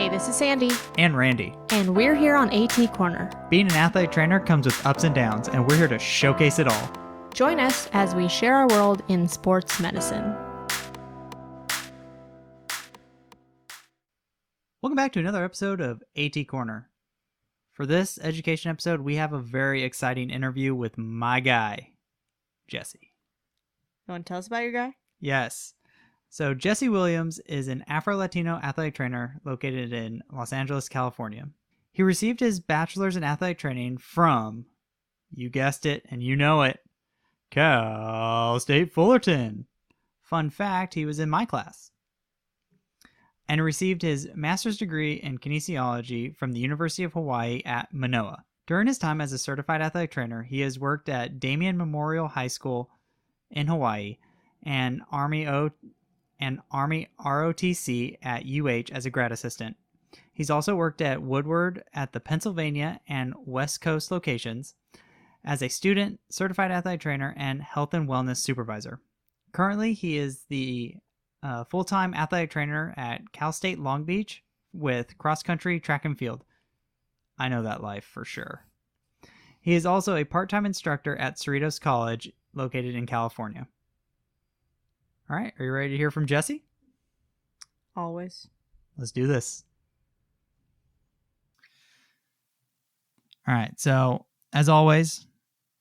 Hey, this is Sandy. And Randy. And we're here on AT Corner. Being an athletic trainer comes with ups and downs, and we're here to showcase it all. Join us as we share our world in sports medicine. Welcome back to another episode of AT Corner. For this education episode, we have a very exciting interview with my guy, Jesse. You want to tell us about your guy? Yes. So Jesse Williams is an Afro-Latino athletic trainer located in Los Angeles, California. He received his bachelor's in athletic training from, you guessed it and you know it, Cal State Fullerton. Fun fact, he was in my class. And received his master's degree in kinesiology from the University of Hawaii at Manoa. During his time as a certified athletic trainer, he has worked at Damien Memorial High School in Hawaii and Army ROTC at UH as a grad assistant. He's also worked at Woodward at the Pennsylvania and West Coast locations as a student, certified athletic trainer, and health and wellness supervisor. Currently, he is the full-time athletic trainer at Cal State Long Beach with cross-country, track and field. I know that life for sure. He is also a part-time instructor at Cerritos College, located in California. All right, are you ready to hear from Jesse? Always. Let's do this. All right, so as always,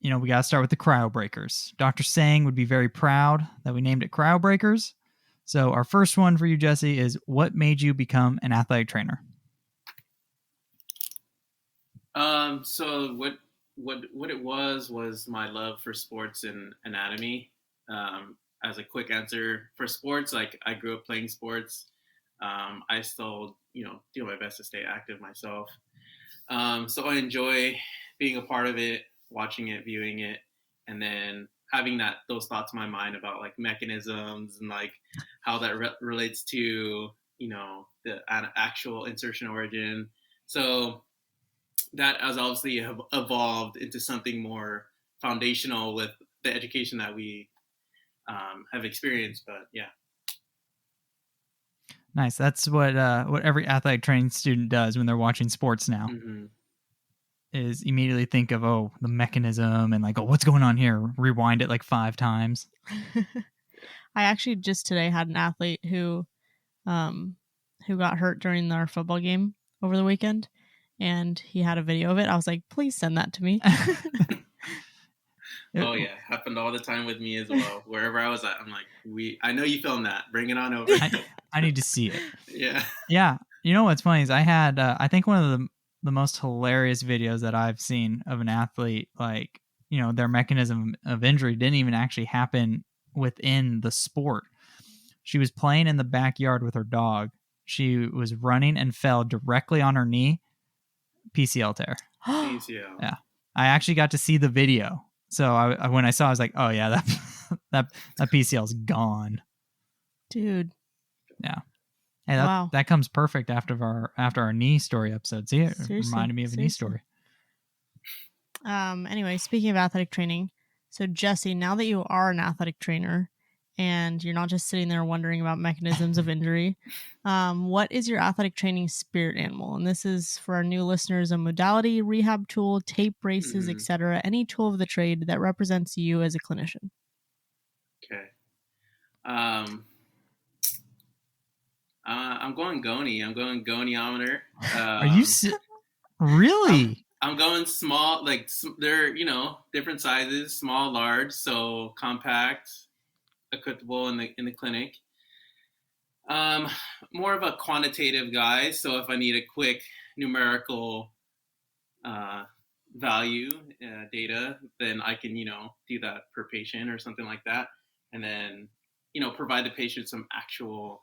we got to start with the cryo breakers. Dr. Sang would be very proud that we named it cryo breakers. So our first one for you, Jesse, is what made you become an athletic trainer? So what it was my love for sports and anatomy. As a quick answer, for sports, like I grew up playing sports. I still, do my best to stay active myself. So I enjoy being a part of it, watching it, viewing it, and then having those thoughts in my mind about like mechanisms and like how that relates to, the actual insertion origin. So that has obviously evolved into something more foundational with the education that we have experienced, but yeah. Nice. That's what every athletic training student does when they're watching sports now. Mm-hmm. Is immediately think of the mechanism and like, what's going on here? Rewind it like 5 times. I actually just today had an athlete who got hurt during our football game over the weekend, and he had a video of it. I was like, please send that to me. Oh yeah, happened all the time with me as well. Wherever I was at, I'm like, I know you filmed that. Bring it on over. I need to see it. Yeah. Yeah. You know what's funny is I had, I think one of the most hilarious videos that I've seen of an athlete, like, their mechanism of injury didn't even actually happen within the sport. She was playing in the backyard with her dog. She was running and fell directly on her knee. PCL tear. PCL. Yeah. I actually got to see the video. So when I saw it, I was like, oh yeah, that PCL is gone. Dude. Yeah. Hey, wow. That comes perfect after our knee story episode. See, it reminded me of a knee story. Anyway, speaking of athletic training, so Jesse, now that you are an athletic trainer and you're not just sitting there wondering about mechanisms of injury, what is your athletic training spirit animal? And this is for our new listeners: a modality, rehab tool, tape, braces, etc. Any tool of the trade that represents you as a clinician. Okay. I'm going Goni. I'm going goniometer. Are you really? I'm going small. Like they're different sizes, small, large, so compact, equitable in the clinic. More of a quantitative guy. So if I need a quick numerical value data, then I can do that per patient or something like that, and then provide the patient some actual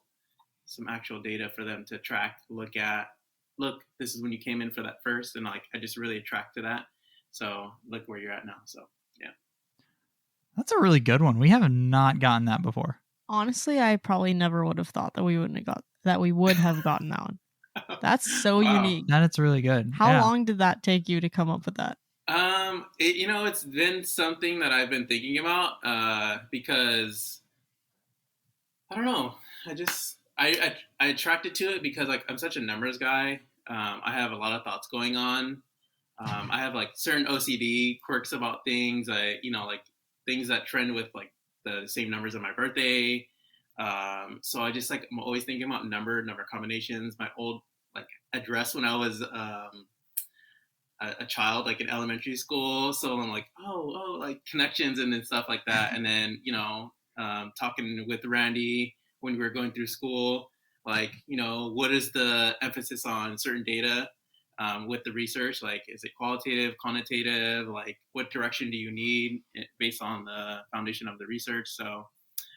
data for them to track, look at. Look, this is when you came in for that first, and like I just really attract to that. So look where you're at now. So yeah, that's a really good one. We have not gotten that before. Honestly, I probably never would have thought that we would have gotten that one. That's so unique. That's really good. How long did that take you to come up with that? It's been something that I've been thinking about because I don't know. I attracted to it because like I'm such a numbers guy. I have a lot of thoughts going on. I have like certain OCD quirks about things. Like things that trend with like the same numbers of my birthday. So I just like I'm always thinking about number combinations. My old like address when I was a child, like in elementary school. So I'm like, like connections and then stuff like that. And then talking with Randy when we were going through school, like what is the emphasis on certain data with the research? Like, is it qualitative, quantitative? Like, what direction do you need based on the foundation of the research? So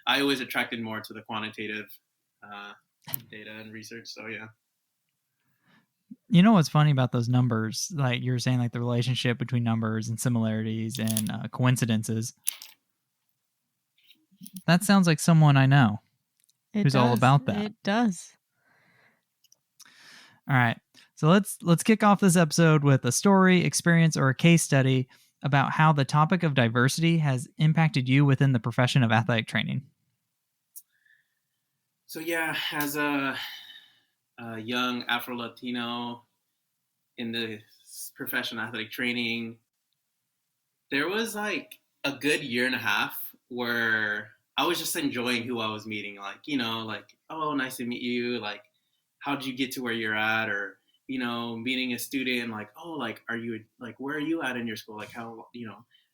I always attracted more to the quantitative uh, data and research. So yeah. You know what's funny about those numbers? Like you were saying, like the relationship between numbers and similarities and coincidences. That sounds like someone I know who's all about that. It does. All right. So let's kick off this episode with a story, experience, or a case study about how the topic of diversity has impacted you within the profession of athletic training. So yeah, as a young Afro-Latino in the professional athletic training, there was like a good year and a half where I was just enjoying who I was meeting. Like, like, oh, nice to meet you. Like, how'd you get to where you're at? Or, meeting a student, like, oh, like, are you, like, where are you at in your school? Like, how,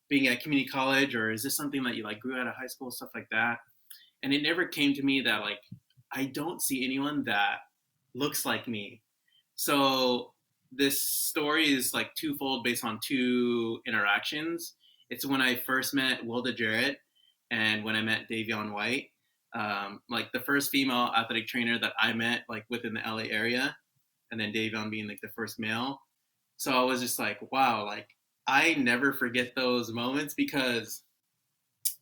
being at community college, or is this something that you like grew out of high school, stuff like that. And it never came to me that, like, I don't see anyone that looks like me. So this story is like twofold based on two interactions. It's when I first met Wilda Jarrett and when I met Davion White. Like the first female athletic trainer that I met like within the LA area, and then Davion being like the first male. So I was just like, wow, like I never forget those moments because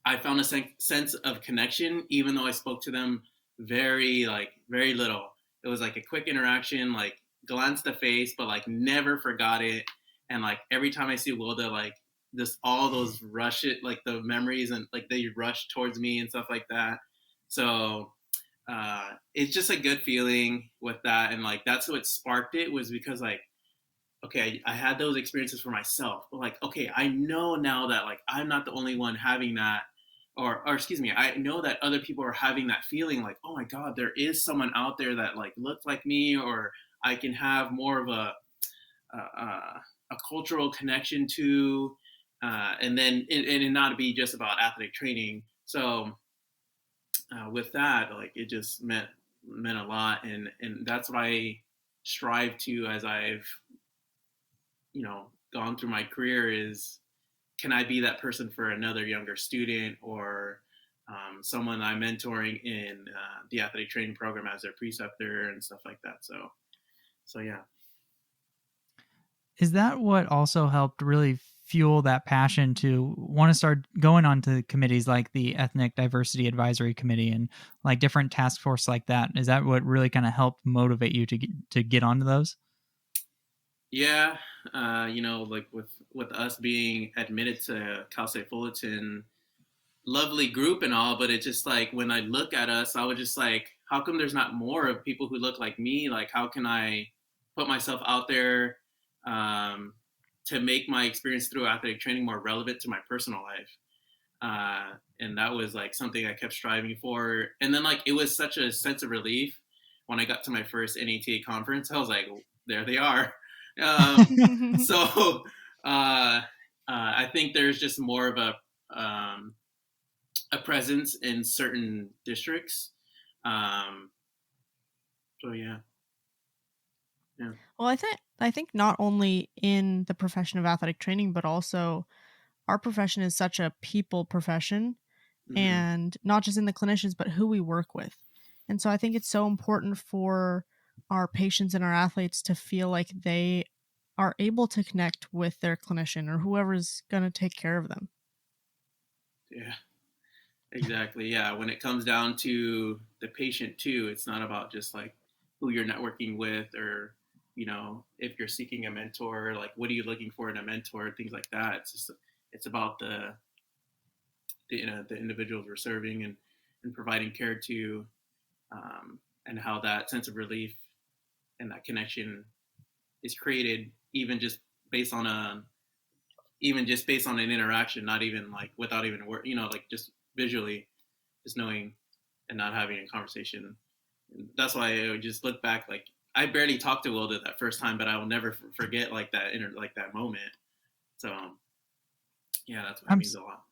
I found a sense of connection, even though I spoke to them very little. It was like a quick interaction, like glance the face, but like never forgot it. And like every time I see Wilda, like just all those rush it, like the memories and like they rush towards me and stuff like that. So it's just a good feeling with that. And like that's what sparked it was because like, okay, I had those experiences for myself, but like, okay, I know now that like I'm not the only one having that, or excuse me, I know that other people are having that feeling like, oh my God, there is someone out there that like looks like me, or I can have more of a cultural connection to, and then and not be just about athletic training. So with that, like it just meant a lot, and that's what I strive to as I've gone through my career is can I be that person for another younger student or someone I'm mentoring in the athletic training program as their preceptor and stuff like that. So yeah. Is that what also helped really fuel that passion to want to start going on to committees like the Ethnic Diversity Advisory Committee and like different task force like that? Is that what really kind of helped motivate you to get onto those? Yeah, like with us being admitted to Cal State Fullerton, lovely group and all, but it's just like when I look at us, I was just like, how come there's not more of people who look like me? Like, how can I put myself out there to make my experience through athletic training more relevant to my personal life? And that was like something I kept striving for. And then like it was such a sense of relief when I got to my first NATA conference. I was like, there they are. So I think there's just more of a presence in certain districts. So yeah. Well, I think not only in the profession of athletic training, but also our profession is such a people profession, Mm-hmm. and not just in the clinicians, but who we work with. And so I think it's so important for our patients and our athletes to feel like they are able to connect with their clinician or whoever's going to take care of them. Yeah, exactly. Yeah. When it comes down to the patient too, it's not about just like who you're networking with or, if you're seeking a mentor, like what are you looking for in a mentor, things like that. It's about the individuals we're serving and providing care to. and how that sense of relief and that connection is created based on a even just based on an interaction, not even like without even work, like just visually, just knowing and not having a conversation. And that's why I would just look back, like I barely talked to Wilda that first time, but I will never forget like that moment. So yeah, that's what it I'm means a lot.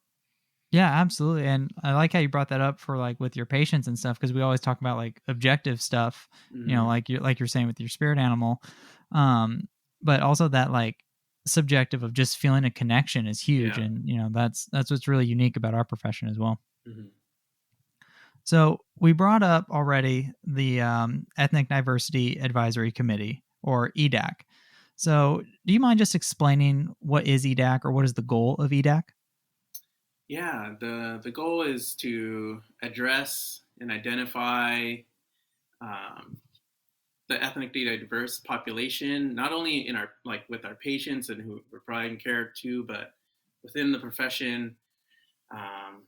Yeah, absolutely. And I like how you brought that up for like with your patients and stuff, because we always talk about like objective stuff, Mm-hmm. like you're saying with your spirit animal. But also that like subjective of just feeling a connection is huge. Yeah. And that's what's really unique about our profession as well. Mm-hmm. So we brought up already the Ethnic Diversity Advisory Committee, or EDAC. So do you mind just explaining what is EDAC, or what is the goal of EDAC? Yeah, the goal is to address and identify um, the ethnically diverse population, not only in our like with our patients and who we're providing care to, but within the profession. Um,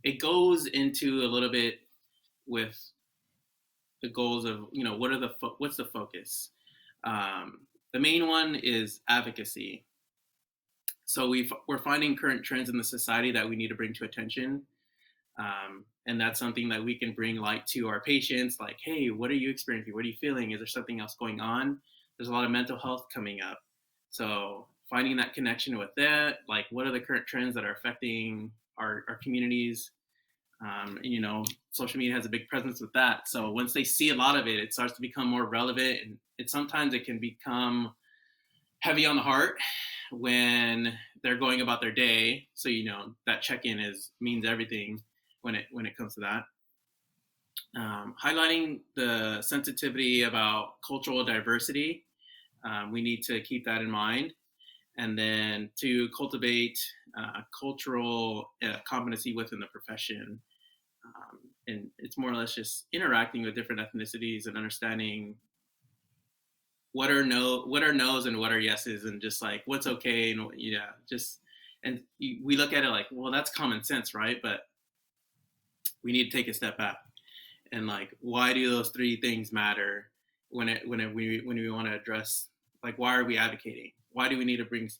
it goes into a little bit with the goals of what's the focus. The main one is advocacy. So we're finding current trends in the society that we need to bring to attention. And that's something that we can bring light to our patients, like, hey, what are you experiencing? What are you feeling? Is there something else going on? There's a lot of mental health coming up. So finding that connection with that, like what are the current trends that are affecting our communities? Social media has a big presence with that. So once they see a lot of it, it starts to become more relevant, and sometimes it can become heavy on the heart when they're going about their day. So that check-in means everything when it comes to that. Highlighting the sensitivity about cultural diversity, we need to keep that in mind, and then to cultivate cultural competency within the profession. And it's more or less just interacting with different ethnicities and understanding what are no's and what are yeses, and just like what's okay, and we look at it like, well, that's common sense, right? But we need to take a step back and like, why do those three things matter when we want to address, like, why are we advocating? Why do we need to bring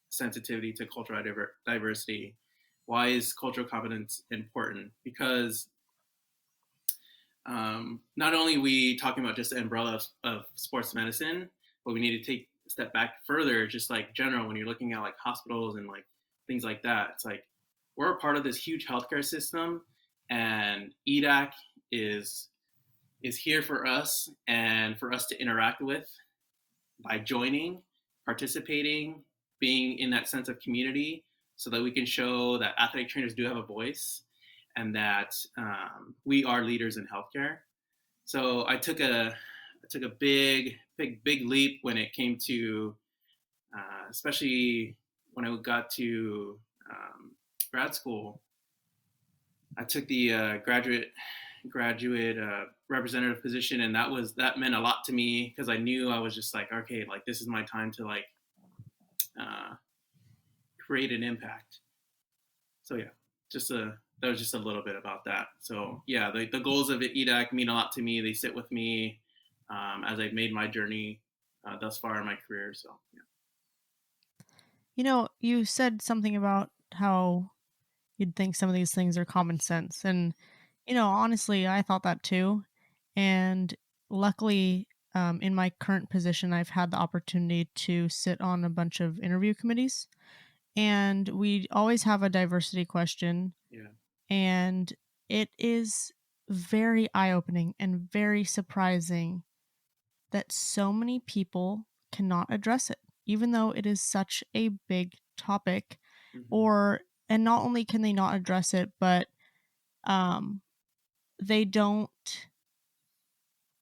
sensitivity to cultural diversity? Why is cultural competence important? Because not only are we talking about just the umbrella of sports medicine, but we need to take a step back further, just like general, when you're looking at like hospitals and like things like that. It's like we're a part of this huge healthcare system, and EDAC is here for us and for us to interact with by joining, participating, being in that sense of community, so that we can show that athletic trainers do have a voice, and that we are leaders in healthcare. So I took a big leap when it came to, especially when I got to grad school. I took the graduate representative position, and that meant a lot to me, because I knew I was just like, okay, like this is my time to like create an impact. So yeah, that was just a little bit about that. So yeah, the goals of EDAC mean a lot to me. They sit with me as I've made my journey thus far in my career. So yeah. You said something about how you'd think some of these things are common sense. And, honestly, I thought that too. And luckily, in my current position, I've had the opportunity to sit on a bunch of interview committees. And we always have a diversity question. Yeah. And it is very eye opening and very surprising that so many people cannot address it, even though it is such a big topic. Mm-hmm. And not only can they not address it, but they don't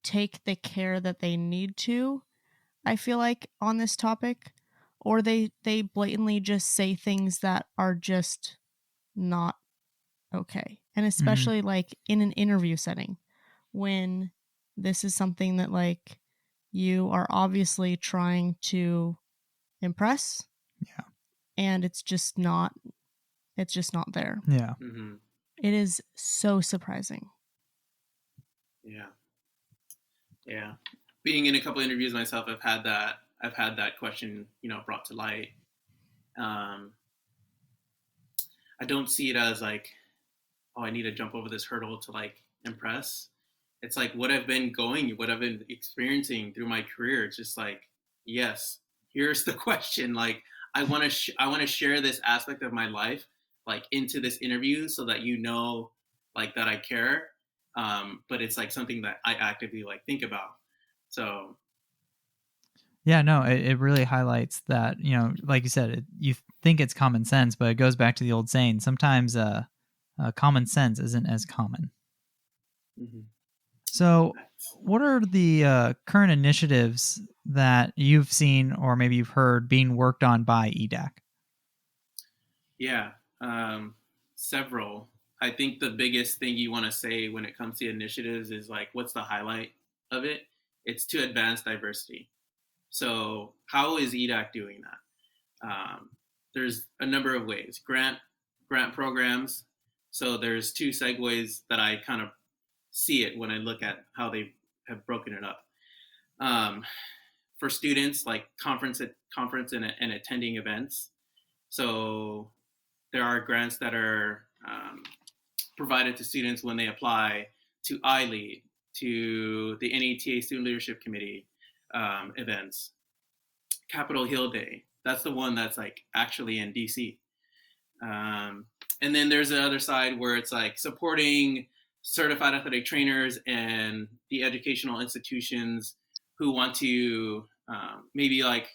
take the care that they need to, I feel like, on this topic, or they blatantly just say things that are just not okay. And especially like in an interview setting, when this is something that like you are obviously trying to impress. Yeah. And it's just not there. Yeah. Mm-hmm. It is so surprising. Yeah. Yeah. Being in a couple interviews myself, I've had that question, brought to light. Um, I don't see it as like, oh, I need to jump over this hurdle to like impress. It's like what I've been experiencing through my career. It's just like, yes, here's the question. Like, I want to share this aspect of my life, like into this interview, so that like that I care. But it's like something that I actively like think about. So Yeah, no, it really highlights that, like you said, you think it's common sense, but it goes back to the old saying, sometimes common sense isn't as common. mhm. So, what are the current initiatives that you've seen or maybe you've heard being worked on by EDAC? Yeah, several. I think the biggest thing you want to say when it comes to initiatives is like, what's the highlight of it? It's to advance diversity. So, how is EDAC doing that? There's a number of ways. Grant programs. So there's two segues that I kind of see it when I look at how they have broken it up. For students, like conference and attending events. So there are grants that are provided to students when they apply to iLead, to the NATA Student Leadership Committee events, Capitol Hill Day. That's the one that's like actually in DC. And then there's the other side where it's like supporting certified athletic trainers and the educational institutions who want to maybe like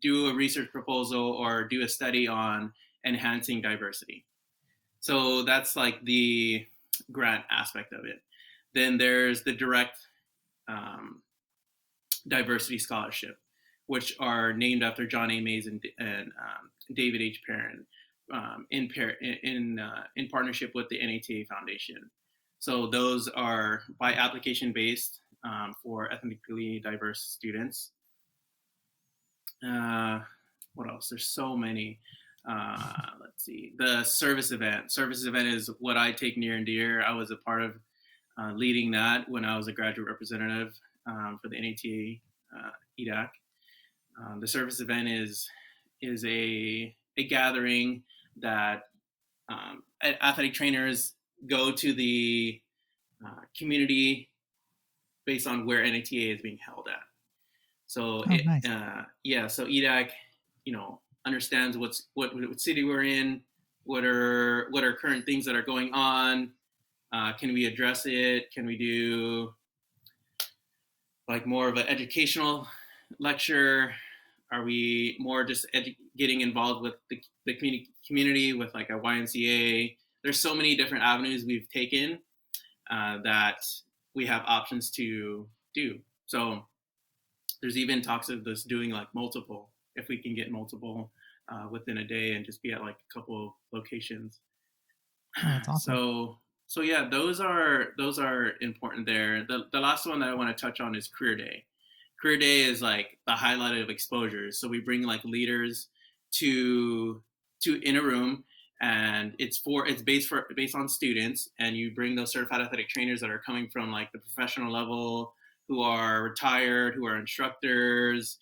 do a research proposal or do a study on enhancing diversity. So that's like the grant aspect of it. Then there's the direct diversity scholarship, which are named after John A. Mays and David H. Perrin in partnership with the NATA Foundation. So those are by application based for ethnically diverse students. What else? There's so many. Let's see. The service event. Service event is what I take near and dear. I was a part of leading that when I was a graduate representative for the NATA EDAC. The service event is a gathering that athletic trainers go to the community based on where NATA is being held at. So nice. So EDAC, understands what city we're in, what are current things that are going on. Can we address it? Can we do like more of an educational lecture? Are we more just getting involved with the community with like a YMCA? There's so many different avenues we've taken that we have options to do. So there's even talks of this doing like multiple, if we can get multiple within a day and just be at like a couple of locations. Oh, that's awesome. So yeah, those are important there. The last one that I want to touch on is Career Day. Career Day is like the highlight of exposures. So we bring like leaders to in a room, and it's based on students, and you bring those certified athletic trainers that are coming from like the professional level, who are retired, who are instructors,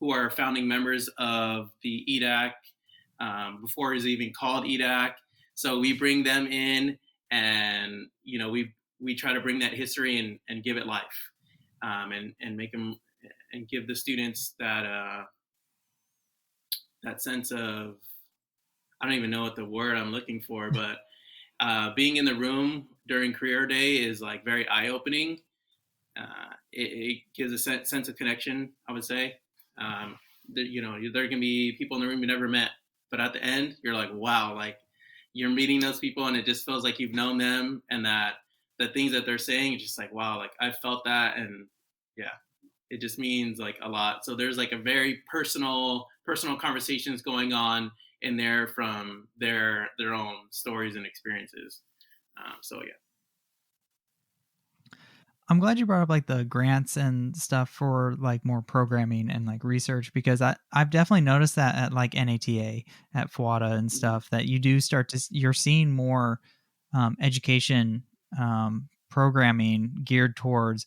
who are founding members of the EDAC before it was even called EDAC. So we bring them in, and we try to bring that history and give it life, and make them and give the students that sense of, I don't even know what the word I'm looking for, but being in the room during Career Day is like very eye-opening. It gives a sense of connection, I would say. There can be people in the room you never met, but at the end, you're like, wow, like you're meeting those people, and it just feels like you've known them, and that the things that they're saying, it's just like, wow, like I felt that, and yeah, it just means like a lot. So there's like a very personal conversations going on in there from their own stories and experiences. So yeah. I'm glad you brought up like the grants and stuff for like more programming and like research, because I've definitely noticed that at like NATA, at FWATA and stuff, that you do you're seeing more education programming geared towards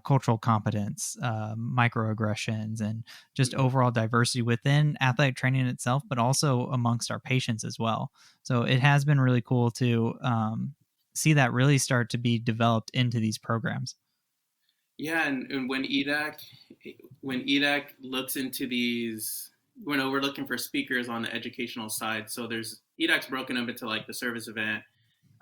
cultural competence, microaggressions, and just overall diversity within athletic training itself, but also amongst our patients as well. So it has been really cool to see that really start to be developed into these programs. Yeah, and when EDAC looks into these, we're looking for speakers on the educational side. So there's EDAC's broken up into like the service event,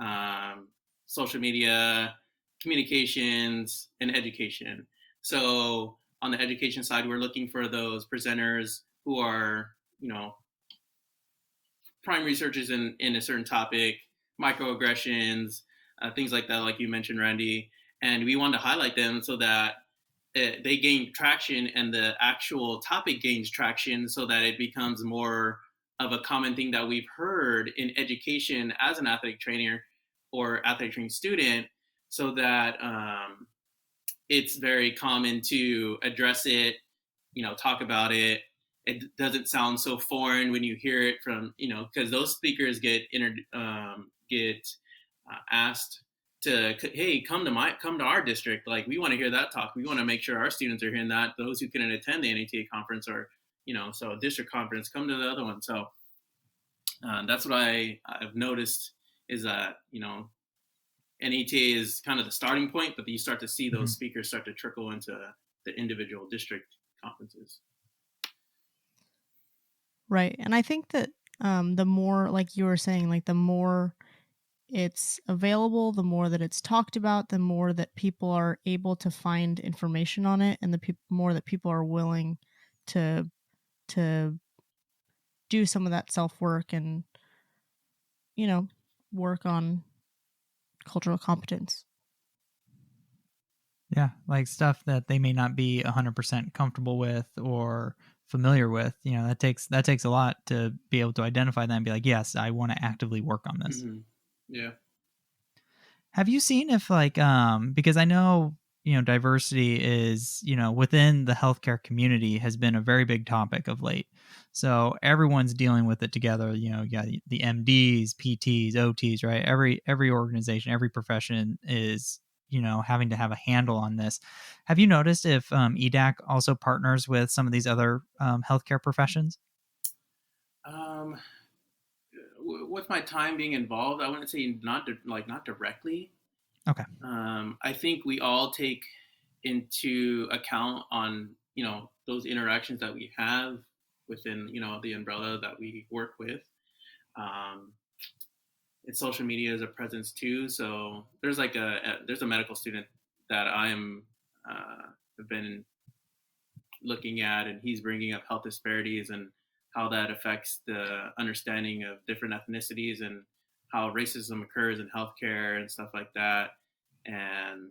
um, social media, communications, and education. So on the education side, we're looking for those presenters who are, prime researchers in a certain topic, microaggressions, things like that, like you mentioned, Randy. And we want to highlight them so that they gain traction and the actual topic gains traction so that it becomes more of a common thing that we've heard in education as an athletic trainer or athletic training student, so that it's very common to address it, talk about it. It doesn't sound so foreign when you hear it from, because those speakers get asked to, hey, come to our district. Like, we want to hear that talk. We want to make sure our students are hearing that. Those who couldn't attend the NATA conference or, so district conference, come to the other one. So that's what I've noticed is that, NATA is kind of the starting point, but you start to see those speakers start to trickle into the individual district conferences. Right. And I think that the more, like you were saying, like the more it's available, the more that it's talked about, the more that people are able to find information on it, and the more that people are willing to do some of that self-work and, work on cultural competence. Yeah, like stuff that they may not be 100% comfortable with or familiar with. That takes a lot to be able to identify that and be like, yes, I want to actively work on this. Mm-hmm. Yeah. Have you seen if because I know, diversity is, within the healthcare community has been a very big topic of late. So everyone's dealing with it together. You got the MDs, PTs, OTs, right? Every organization, every profession is, having to have a handle on this. Have you noticed if EDAC also partners with some of these other healthcare professions? With my time being involved, I wouldn't say not directly. Okay. I think we all take into account on those interactions that we have within the umbrella that we work with. And social media is a presence too. So there's there's a medical student that have been looking at, and he's bringing up health disparities and how that affects the understanding of different ethnicities and how racism occurs in healthcare and stuff like that. And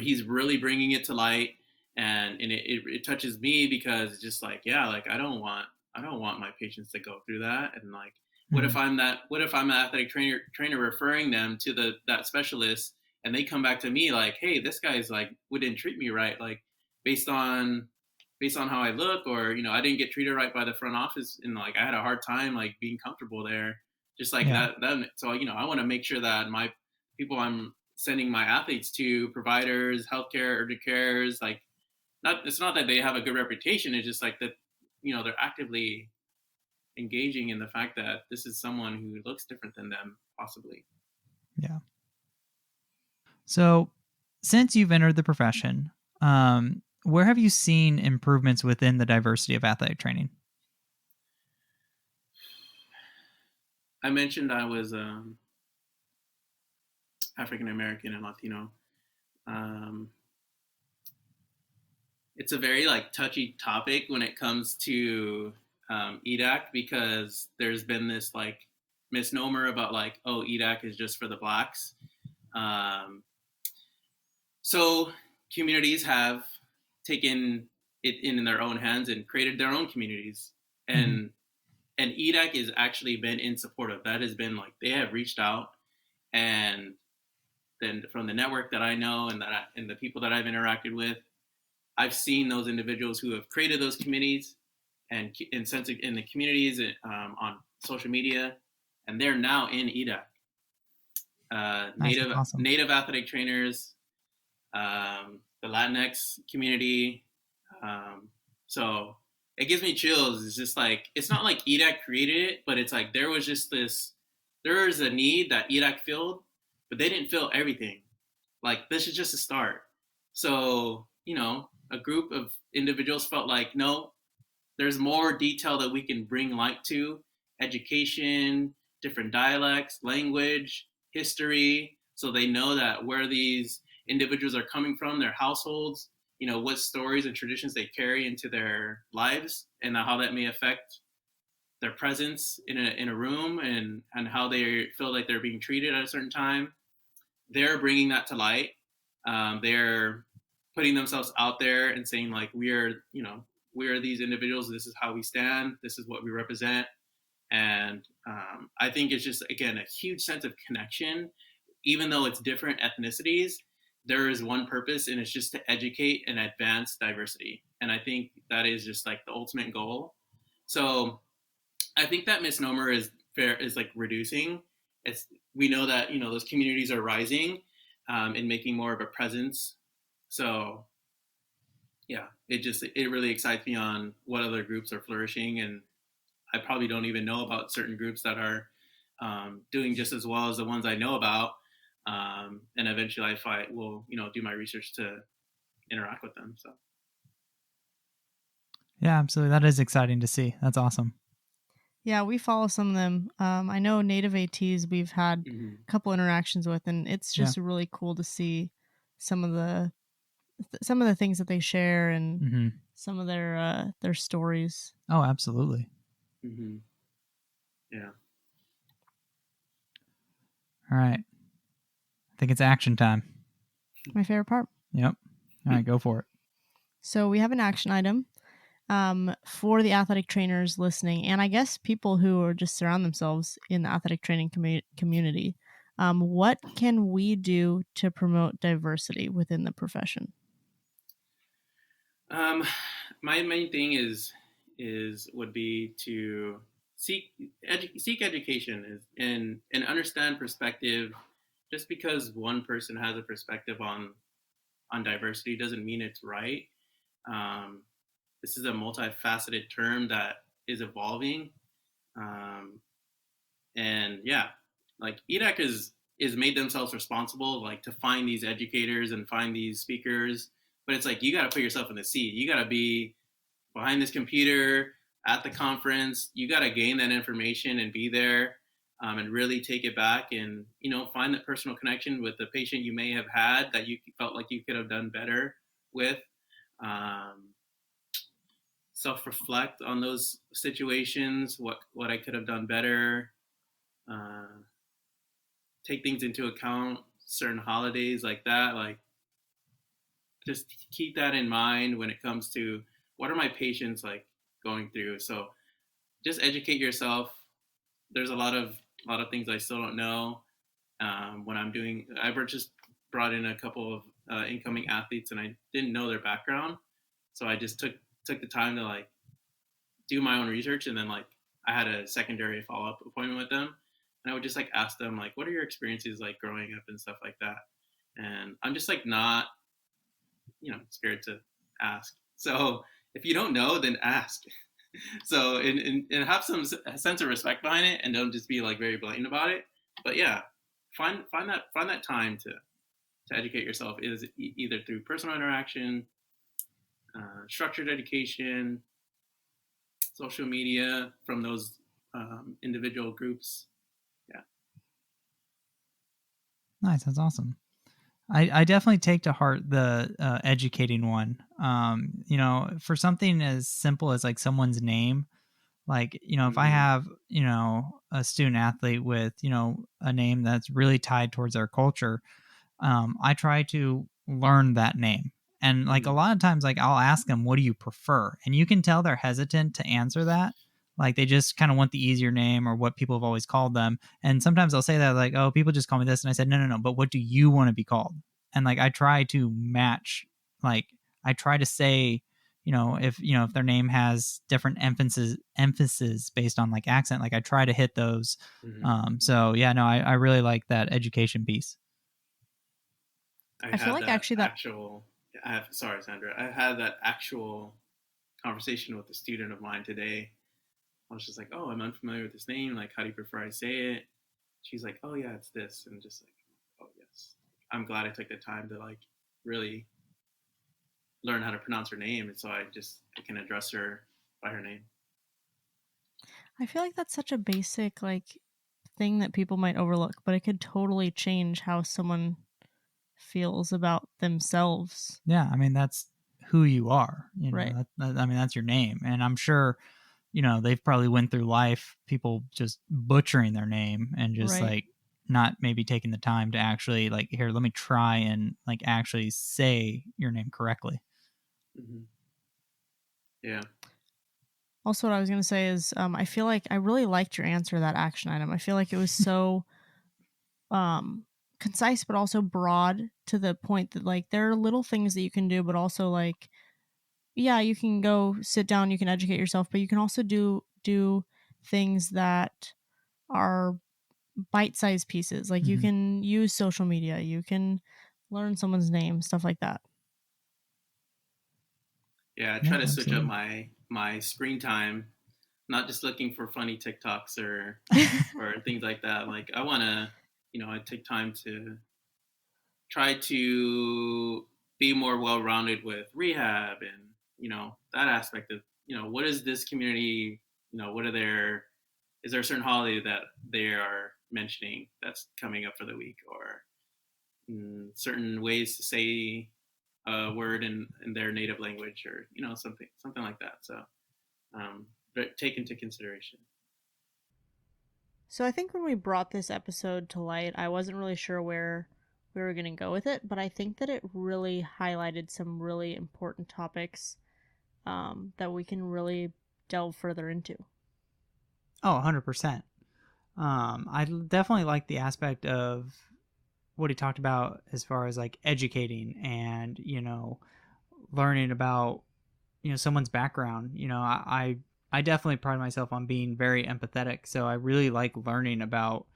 he's really bringing it to light, and it touches me because it's just like, yeah, like I don't want my patients to go through that. And like, what if I'm an athletic trainer referring them to that specialist, and they come back to me like, hey, this guy's like wouldn't treat me right, like based on how I look, or I didn't get treated right by the front office, and like I had a hard time like being comfortable there, just like that. So I want to make sure that my people I'm sending my athletes to, providers, healthcare, urgent cares, like it's not that they have a good reputation. It's just like that, they're actively engaging in the fact that this is someone who looks different than them, possibly. Yeah. So since you've entered the profession, where have you seen improvements within the diversity of athletic training? I mentioned I was African American and Latino. It's a very like touchy topic when it comes to EDAC, because there's been this like misnomer about like, oh, EDAC is just for the blacks. So communities have taken it in their own hands and created their own communities, and EDAC has actually been in support of that. Has been like, they have reached out, and then from the network that I know and and the people that I've interacted with, I've seen those individuals who have created those committees and in the communities on social media, and they're now in EDAC. Nice, awesome. Native athletic trainers, the Latinx community. So it gives me chills. It's just like, it's not like EDAC created it, but it's like there was a need that EDAC filled, but they didn't fill everything. Like, this is just a start. So, a group of individuals felt like, no, there's more detail that we can bring light to: education, different dialects, language, history. So they know that where these individuals are coming from, their households, what stories and traditions they carry into their lives, and how that may affect their presence in a room, and how they feel like they're being treated at a certain time. They're bringing that to light. They're putting themselves out there and saying, like, we are these individuals. This is how we stand. This is what we represent. And I think it's just, again, a huge sense of connection. Even though it's different ethnicities, there is one purpose, and it's just to educate and advance diversity. And I think that is just like the ultimate goal. So I think that misnomer is like reducing. We know that those communities are rising and making more of a presence. So yeah, it really excites me on what other groups are flourishing, and I probably don't even know about certain groups that are doing just as well as the ones I know about. And eventually I will do my research to interact with them. So Yeah, absolutely. That is exciting to see. That's awesome. Yeah, we follow some of them. I know Native ATs we've had a couple interactions with, and it's just really cool to see some of the things that they share, and some of their stories. Oh, absolutely. Yeah. All right. I think it's action time. My favorite part. Yep. All right, go for it. So we have an action item for the athletic trainers listening, and I guess people who are just surround themselves in the athletic training community. What can we do to promote diversity within the profession? My main thing would be to seek education and understand perspective. Just because one person has a perspective on diversity doesn't mean it's right. This is a multifaceted term that is evolving. And yeah, like EDAC is made themselves responsible, like, to find these educators and find these speakers. But it's like, you got to put yourself in the seat. You got to be behind this computer at the conference. You got to gain that information and be there, and really take it back, and find that personal connection with the patient you may have had that you felt like you could have done better with. Self-reflect on those situations, what I could have done better. Take things into account, certain holidays like that. Like, just keep that in mind when it comes to what are my patients like going through. So just educate yourself. There's a lot of things I still don't know. When I just brought in a couple of incoming athletes, and I didn't know their background, so I just took the time to like do my own research, and then like I had a secondary follow-up appointment with them, and I would just like ask them, like, what are your experiences like growing up and stuff like that. And I'm just like not scared to ask. So if you don't know, then ask. So and have some sense of respect behind it, and don't just be like very blatant about it. But yeah, find that time to educate yourself, is either through personal interaction, structured education, social media from those individual groups. Yeah. Nice. That's awesome. I definitely take to heart the educating one. For something as simple as like someone's name, like, if I have, a student athlete with, a name that's really tied towards our culture, I try to learn that name. And like a lot of times, like I'll ask them, what do you prefer? And you can tell they're hesitant to answer that. Like they just kind of want the easier name or what people have always called them. And sometimes I'll say that like, oh, people just call me this. And I said, no. But what do you want to be called? And like, I try to match, like I try to say, if their name has different emphasis based on like accent, like I try to hit those. So yeah, no, I really like that education piece. I feel like actually that sorry, Sandra. I had that actual conversation with a student of mine today. I was just like, oh, I'm unfamiliar with this name. Like, how do you prefer I say it? She's like, oh yeah, it's this, and just like, oh yes. I'm glad I took the time to like really learn how to pronounce her name, and so I can address her by her name. I feel like that's such a basic like thing that people might overlook, but it could totally change how someone feels about themselves. Yeah, I mean that's who you are. Right. I mean that's your name, and I'm sure they've probably went through life people just butchering their name and just Right. like not maybe taking the time to actually like, here, let me try and like actually say your name correctly. Mm-hmm. Yeah. Also, what I was going to say is I feel like I really liked your answer to that action item. I feel like it was so concise, but also broad to the point that like there are little things that you can do, but also like, yeah, you can go sit down, you can educate yourself, but you can also do things that are bite-sized pieces. Like you Mhm. can use social media, you can learn someone's name, stuff like that. Yeah, I try to switch up absolutely. my screen time, not just looking for funny TikToks or things like that. Like I want to, I take time to try to be more well-rounded with rehab and that aspect of what is this community, what are their is there a certain holiday that they are mentioning that's coming up for the week, or certain ways to say a word in their native language, or something like that. So but take into consideration. So I think when we brought this episode to light, I wasn't really sure where we were going to go with it, but I think that it really highlighted some really important topics that we can really delve further into. Oh, 100%. I definitely like the aspect of what he talked about as far as like educating and learning about someone's background. I definitely pride myself on being very empathetic, so I really like learning about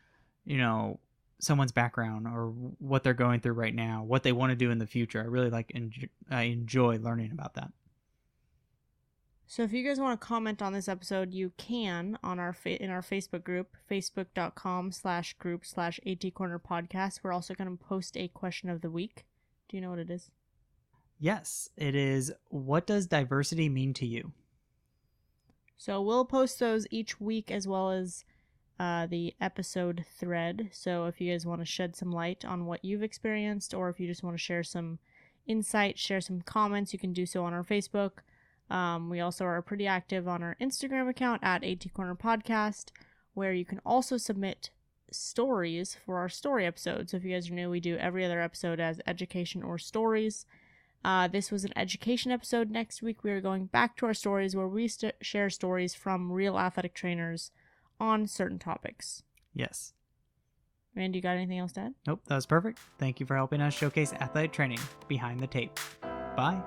someone's background or what they're going through right now, what they want to do in the future. I really I enjoy learning about that. So if you guys want to comment on this episode, you can on in our Facebook group, facebook.com/group/AT Corner Podcast. We're also going to post a question of the week. Do you know what it is? Yes, it is. What does diversity mean to you? So we'll post those each week as well as the episode thread. So if you guys want to shed some light on what you've experienced, or if you just want to share some insight, share some comments, you can do so on our Facebook. We also are pretty active on our Instagram account at AT Corner Podcast, where you can also submit stories for our story episodes. So if you guys are new, we do every other episode as education or stories. This was an education episode. Next week, we are going back to our stories, where we share stories from real athletic trainers on certain topics. Yes. Randy, you got anything else to add? Nope, that was perfect. Thank you for helping us showcase athletic training behind the tape. Bye.